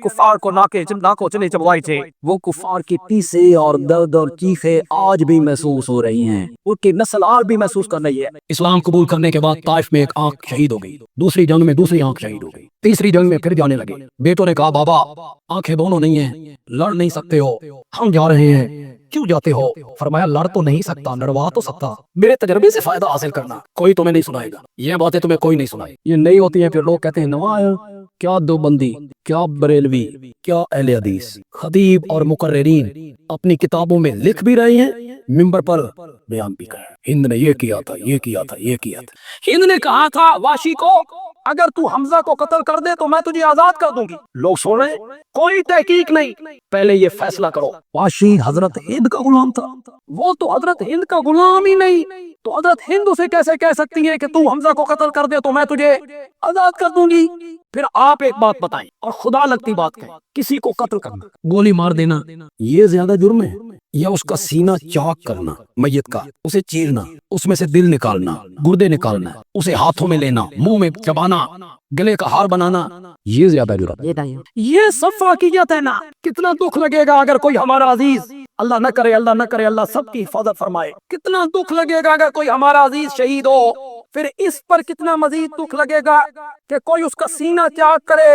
کفار کو ناکوں چنے چبوائے تھے، وہ کفار کی پیسے اور درد اور چیخیں آج بھی محسوس ہو رہی ہیں، ان کی نسل آج بھی محسوس کر رہی ہے۔ اسلام قبول کرنے کے بعد طائف میں ایک آنکھ شہید ہو گئی، دوسری جنگ میں دوسری آنکھ شہید ہو گئی، تیسری جنگ میں پھر جانے لگے۔ بیٹوں نے کہا بابا آنکھیں دونوں نہیں ہیں، لڑ نہیں سکتے ہو، ہم جا رہے ہیں، کیوں جاتے ہو؟ فرمایا لڑ تو نہیں سکتا، لڑوا تو سکتا، میرے تجربے سے فائدہ حاصل کرنا، کوئی تمہیں نہیں سنائے گا، یہ باتیں تمہیں کوئی نہیں سنائے۔ یہ نہیں ہوتی ہیں، پھر لوگ کہتے ہیں نوایا کیا دیوبندی، کیا بریلوی، کیا اہل حدیث۔ خطیب اور مقررین اپنی کتابوں میں لکھ بھی رہے ہیں، منبر پر بیان بھی کر رہے ہیں، ہند نے یہ کیا تھا، یہ کیا تھا، یہ کیا تھا۔ ہند نے کہا تھا واشی کو اگر تو حمزہ کو قتل کر دے تو میں تجھے آزاد کر دوں گی۔ لوگ سن رہے ہیں، کوئی تحقیق نہیں، پہلے یہ فیصلہ کرو واشی حضرت ہند کا غلام تھا، وہ تو حضرت ہند کا غلام ہی نہیں، تو حضرت ہند اسے کیسے کہہ سکتی ہے کہ تو حمزہ کو قتل کر دے تو میں تجھے آزاد کر دوں گی؟ پھر آپ ایک بات بتائیں اور خدا لگتی بات کہیں، کسی کو قتل کرنا، گولی مار دینا، یہ زیادہ جرم ہے یا اس کا سینہ چاک کرنا میت کا، اسے چیرنا، اس میں سے دل نکالنا، گردے نکالنا، اسے ہاتھوں میں لینا، منہ میں چبانا، گلے کا ہار بنانا، یہ زیادہ جرم ہے؟ یہ سب واقعیت ہے نا۔ کتنا دکھ لگے گا اگر کوئی ہمارا عزیز، اللہ نہ کرے، اللہ نہ کرے، اللہ سب کی حفاظت فرمائے، کتنا دکھ لگے گا اگر کوئی ہمارا عزیز شہید ہو، پھر اس پر کتنا مزید دکھ لگے گا کہ کوئی اس کا سینہ چاک کرے،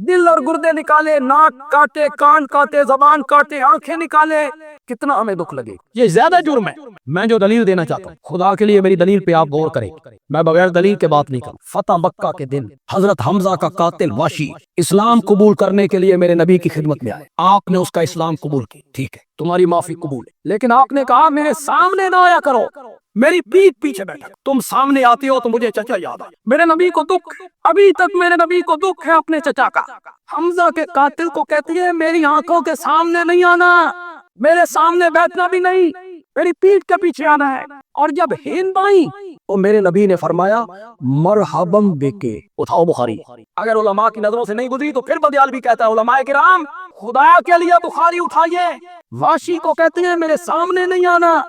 دل اور گردے نکالے، ناک کاٹے، کان کاٹے، زبان کاٹے، آنکھیں نکالے، کتنا ہمیں دکھ لگے۔ یہ زیادہ جرم ہے۔ میں جو دلیل دینا چاہتا ہوں، خدا کے لیے میری دلیل پہ آپ غور کریں، میں بغیر دلیل کے بات نہیں کروں۔ فتح مکہ کے دن حضرت حمزہ کا قاتل واشی اسلام قبول کرنے کے لیے میرے نبی کی خدمت میں آئے، آپ نے اس کا اسلام قبول کی، ٹھیک ہے تمہاری معافی قبول ہے، لیکن آپ نے کہا میرے سامنے نہ آیا کرو، میری پیٹھ پیچھے بیٹھا، تم سامنے آتی ہو تو مجھے چچا یاد آ۔ میرے نبی کو دکھ، ابھی تک میرے نبی کو دکھ ہے اپنے چچا کا۔ حمزہ کے قاتل کو کہتی ہے میری آنکھوں کے سامنے نہیں آنا، میرے سامنے بیٹھنا بھی نہیں، میری پیٹھ کے پیچھے آنا ہے۔ اور جب ہند آئی تو میرے نبی نے فرمایا مرحباً بکے، اٹھاؤ بخاری۔ اگر علماء کی نظروں سے نہیں گزری تو پھر بدیال بھی کہتا ہے علماء کرام خدا کے لیے بخاری اٹھائیے۔ واشی کو کہتے ہیں میرے سامنے نہیں آنا،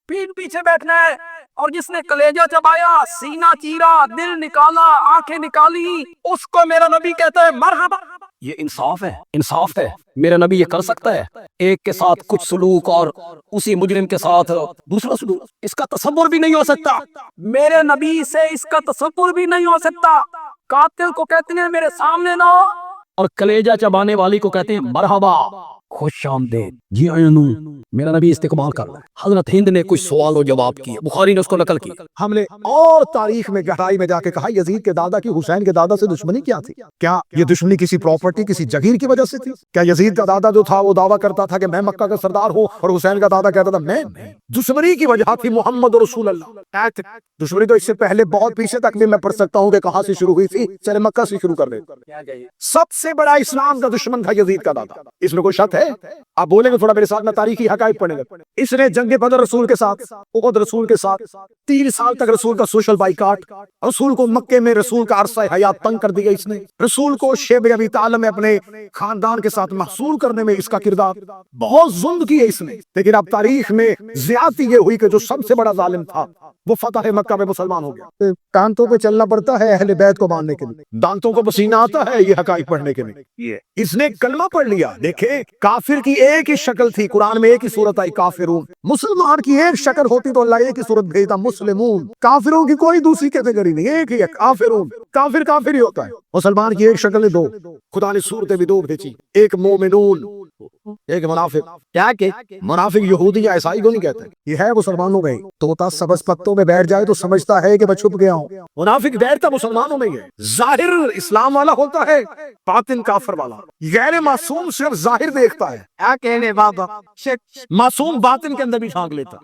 پیٹھ پیچھے بیٹھنا ہے، اور جس نے کلیجہ چبایا، سینہ چیرا، دل نکالا، آنکھیں نکالی، اس کو میرا نبی کہتا ہے مرحبا۔ یہ انصاف ہے، انصاف ہے۔ میرا نبی یہ کر سکتا ہے ایک کے ساتھ کچھ سلوک اور اسی مجرم کے ساتھ دوسرا سلوک؟ اس کا تصور بھی نہیں ہو سکتا، میرے نبی سے اس کا تصور بھی نہیں ہو سکتا۔ قاتل کو کہتے ہیں میرے سامنے نہ ہو، اور کلیجہ چبانے والی کو کہتے ہیں مرحبا، خوش آمدید، جی آئینو، میرا نبی استقبال کر رہا ہے۔ حضرت ہند نے کچھ سوال و جواب کیے، بخاری نے اس کو نقل کی۔ ہم نے اور تاریخ میں گہرائی میں جا کے کہا یزید کے دادا کی حسین کے دادا سے دشمنی کیا تھی؟ کیا یہ دشمنی کسی پراپرٹی، کسی جگیر کی وجہ سے تھی؟ کیا یزید کا دادا جو تھا وہ دعویٰ کرتا تھا کہ میں مکہ کا سردار ہوں، اور حسین کا دادا کہتا تھا میں نہیں؟ دشمنی کی وجہ تھی محمد رسول اللہ۔ دشمنی تو اس سے پہلے بہت پیچھے تک بھی میں پڑھ سکتا ہوں کہ کہاں سے شروع ہوئی تھی، چلے مکہ سے شروع کر دیں۔ سب سے بڑا اسلام کا دشمن تھا یزید کا دادا، اس میں کوئی شک ہے؟ آپ بولیں گے تھوڑا میرے ساتھ، میں تاریخی حقائق پڑھنے لگا۔ اس نے جنگ بدر رسول کے ساتھ، احد رسول کے ساتھ، 3 سال تک رسول کا سوشل بائیکاٹ، رسول کو مکے میں رسول کا عرصہ حیات تنگ کر دیا اس نے، رسول کو شیب ابی طالب میں اپنے خاندان کے ساتھ محصور کرنے میں اس کا کردار، بہت ظلم کیے اس نے۔ لیکن اب تاریخ میں زیادتی یہ ہوئی کہ جو سب سے بڑا ظالم تھا وہ فتح مکہ میں مسلمان ہو گیا۔ کانتوں پہ چلنا پڑتا ہے اہل بیت کو ماننے کے لیے، دانتوں کو پسینہ آتا ہے یہ حقائق پڑھنے کے لیے۔ اس نے کلمہ پڑھ لیا۔ دیکھیں کافر کی ایک ہی شکل تھی، قرآن میں ایک ہی صورت آئی کافرون، مسلمان کی ایک شکل ہوتی تو اللہ ایک ہی صورت بھیجتا مسلمون۔ کافروں کی کوئی دوسری کیٹیگری نہیں، ایک ہی ہے کافرون، کافر کافر ہی ہوتا ہے۔ مسلمان کی ایک شکل دو، خدا نے صورتیں بھی دو بھیجی، ایک مومنون، ایک منافق۔ کیا کہ منافق یہودی یا عیسائی کو نہیں کہتے، یہ ہے مسلمانوں میں۔ طوطا سبز پتوں میں بیٹھ جائے تو سمجھتا ہے کہ میں چھپ گیا ہوں، منافق بیٹھتا مسلمانوں میں ہے۔ ظاہر اسلام والا ہوتا ہے، باطن کافر والا۔ غیر معصوم صرف ظاہر دیکھتا ہے، کیا کہنے بابا، معصوم باطن کے اندر بھی جھانک لیتا۔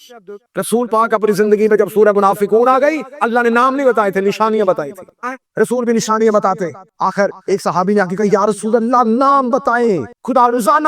رسول پاک اپنی زندگی میں جب سورہ منافقون آ گئی، اللہ نے نام نہیں بتائے تھے، نشانیاں بتائی تھی۔ رسول بھی نشانیاں بتاتے، آخر ایک صحابی نے آ کے کہا یا رسول اللہ نام بتائیں، خدا روزانہ